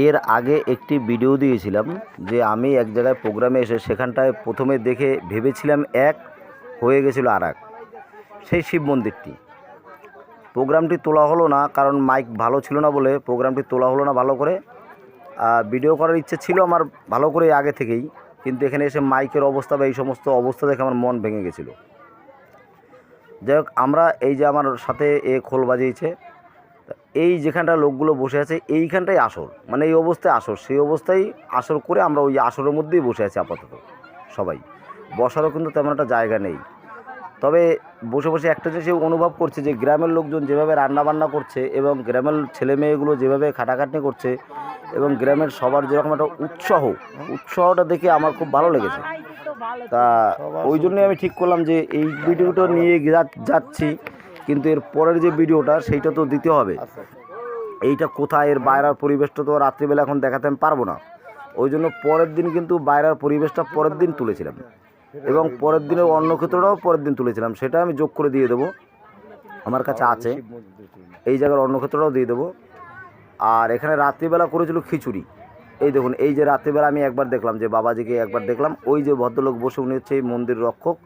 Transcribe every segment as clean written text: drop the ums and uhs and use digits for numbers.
এর আগে একটি ভিডিও দিয়েছিলাম যে আমি এক জায়গায় প্রোগ্রামে এসে সেখানটায় প্রথমে দেখে ভেবেছিলাম এক, হয়ে গেছিলো আর এক। সেই শিব মন্দিরটি প্রোগ্রামটি তোলা হলো না, কারণ মাইক ভালো ছিল না বলে প্রোগ্রামটি তোলা হলো না ভালো করে। ভিডিও করার ইচ্ছে ছিল আমার ভালো করে আগে থেকেই, কিন্তু এখানে এসে মাইকের অবস্থা বা এই সমস্ত অবস্থা দেখে আমার মন ভেঙে গেছিলো। যাই হোক, আমরা এই যে আমার সাথে খোল বাজিয়েছে, এই যেখানটা লোকগুলো বসে আছে এইখানটাই আসর, মানে এই অবস্থায় আসর, সেই অবস্থায় আসর করে আমরা ওই আসরের মধ্যেই বসে আছি আপাতত। সবাই বসারও কিন্তু তেমন একটা জায়গা নেই। তবে বসে বসে একটা জিনিস অনুভব করছে যে গ্রামের লোকজন যেভাবে রান্নাবান্না করছে এবং গ্রামের ছেলে মেয়েগুলো যেভাবে খাটাখাটনি করছে এবং গ্রামের সবার যেরকম একটা উৎসাহটা দেখে আমার খুব ভালো লেগেছে। তা ওই জন্যই আমি ঠিক করলাম যে এই ভিডিওটা নিয়ে যাচ্ছি, কিন্তু এর পরের যে ভিডিওটা সেইটা তো দিতে হবে। এইটা কোথায়, এর বাইরের পরিবেশটা তো রাত্রিবেলা এখন দেখাতে আমি পারবো না। ওই জন্য পরের দিন কিন্তু বাইরের পরিবেশটা পরের দিন তুলেছিলাম এবং পরের দিনের অন্নক্ষেত্রটাও পরের দিন তুলেছিলাম, সেটা আমি যোগ করে দিয়ে দেবো, আমার কাছে আছে। এই জায়গার অন্নক্ষেত্রটাও দিয়ে দেবো। আর এখানে রাত্রিবেলা করেছিল খিচুড়ি। এই দেখুন, এই যে রাত্রিবেলা আমি একবার দেখলাম যে বাবাজিকে একবার দেখলাম, ওই যে ভদ্রলোক বসে উনি হচ্ছে এই মন্দির রক্ষক,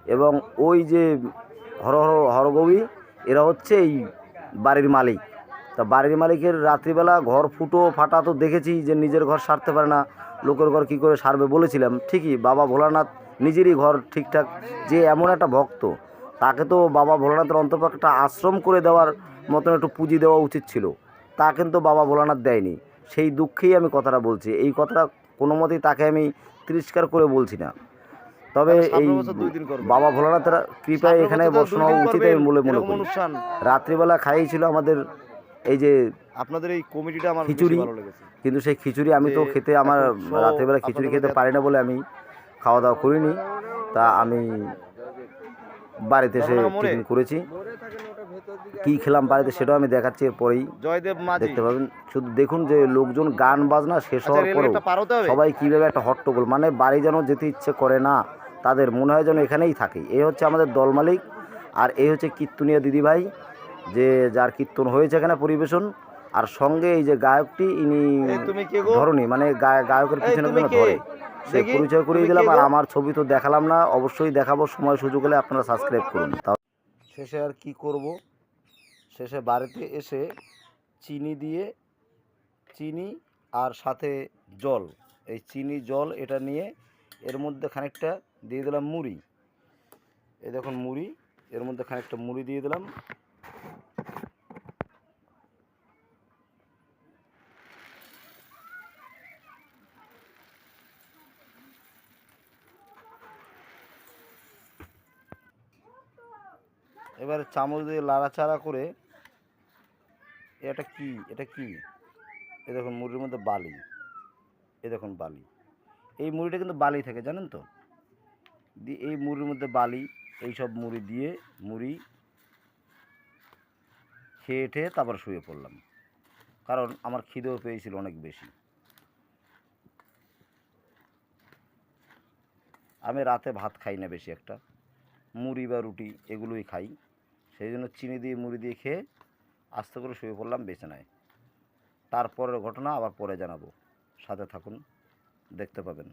এবং ওই যে হরগৌরী এরা হচ্ছে এই বাড়ির মালিক। তা বাড়ির মালিকের রাত্রিবেলা ঘর ফাটা তো দেখেছি, যে নিজের ঘর সারতে পারে না, লোকের ঘর কী করে সারবে বলেছিলাম। ঠিকই, বাবা ভোলানাথ নিজেরই ঘর ঠিকঠাক, যে এমন একটা ভক্ত, তাকে তো বাবা ভোলানাথের অন্তপক্ষে একটা আশ্রম করে দেওয়ার মতন একটু পুঁজি দেওয়া উচিত ছিল, তা কিন্তু বাবা ভোলানাথ দেয়নি। সেই দুঃখেই আমি কথাটা বলছি। এই কথাটা কোনো মতেই তাকে আমি তিরস্কার করে বলছি না, তবে এই বাবা ভোলানাথের কৃপায় এখানে বসানো উচিত আমি বলে মনে করি। রাত্রিবেলা খাইয়েছিল আমাদের এই যে আপনাদের এই কমিটিটা আমার খিচুড়ি, ভালো লেগেছে। কিন্তু সেই খিচুড়ি আমি তো খেতে, আমার রাত্রিবেলা খিচুড়ি খেতে পারি না বলে আমি খাওয়া দাওয়া করিনি। তা আমি বাড়িতে এসে টিফিন করেছি। কী খেলাম বাড়িতে সেটাও আমি দেখাচ্ছি এরপরেই, দেখতে পাবেন। শুধু দেখুন যে লোকজন গান বাজনা শেষ হওয়ার পরেও সবাই কীভাবে একটা হট্টগোল, মানে বাড়ি যেন যেতে ইচ্ছে করে না, তাদের মনে হয় যেন এখানেই থাকে। এই হচ্ছে আমাদের দল মালিক, আর এই হচ্ছে কীর্তনিয়া দিদিভাই, যে যার কীর্তন হয়েছে এখানে পরিবেশন। আর সঙ্গে এই যে গায়কটি, ইনি ধরনী, মানে গায়কের পিছনে ধরে, সে পরিচয় করিয়ে দিলাম। আর আমার ছবি তো দেখালাম না, অবশ্যই দেখাবো, সময় সুযোগ হলে আপনারা সাবস্ক্রাইব করুন। তাও শেষে আর কি করব, শেষে বাড়িতে এসে চিনি আর সাথে জল, এই চিনি জল এটা নিয়ে এর মধ্যে খানিকটা দিয়ে দিলাম মুড়ি। এই দেখুন মুড়ি, এর মধ্যে খানিকটা মুড়ি দিয়ে দিলাম। এবার চামচ দিয়ে লাড়াচাড়া করে, এটা কি এই দেখুন মুড়ির মধ্যে বালি, এই দেখুন বালি, এই মুড়িটা কিন্তু বালি থাকে জানেন তো। দিয়ে এই মুড়ির মধ্যে বালি, এই সব মুড়ি খেয়ে তারপর শুয়ে পড়লাম, কারণ আমার খিদেও পেয়েছিল অনেক বেশি। আমি রাতে ভাত খাই না বেশি একটা, মুড়ি বা রুটি এগুলোই খাই, সেই জন্য চিনি দিয়ে মুড়ি দিয়ে খেয়ে আস্তে করে শুয়ে পড়লাম বিছানায়। তারপরের ঘটনা আবার পরে জানাবো, সাথে থাকুন, দেখতে পাবেন।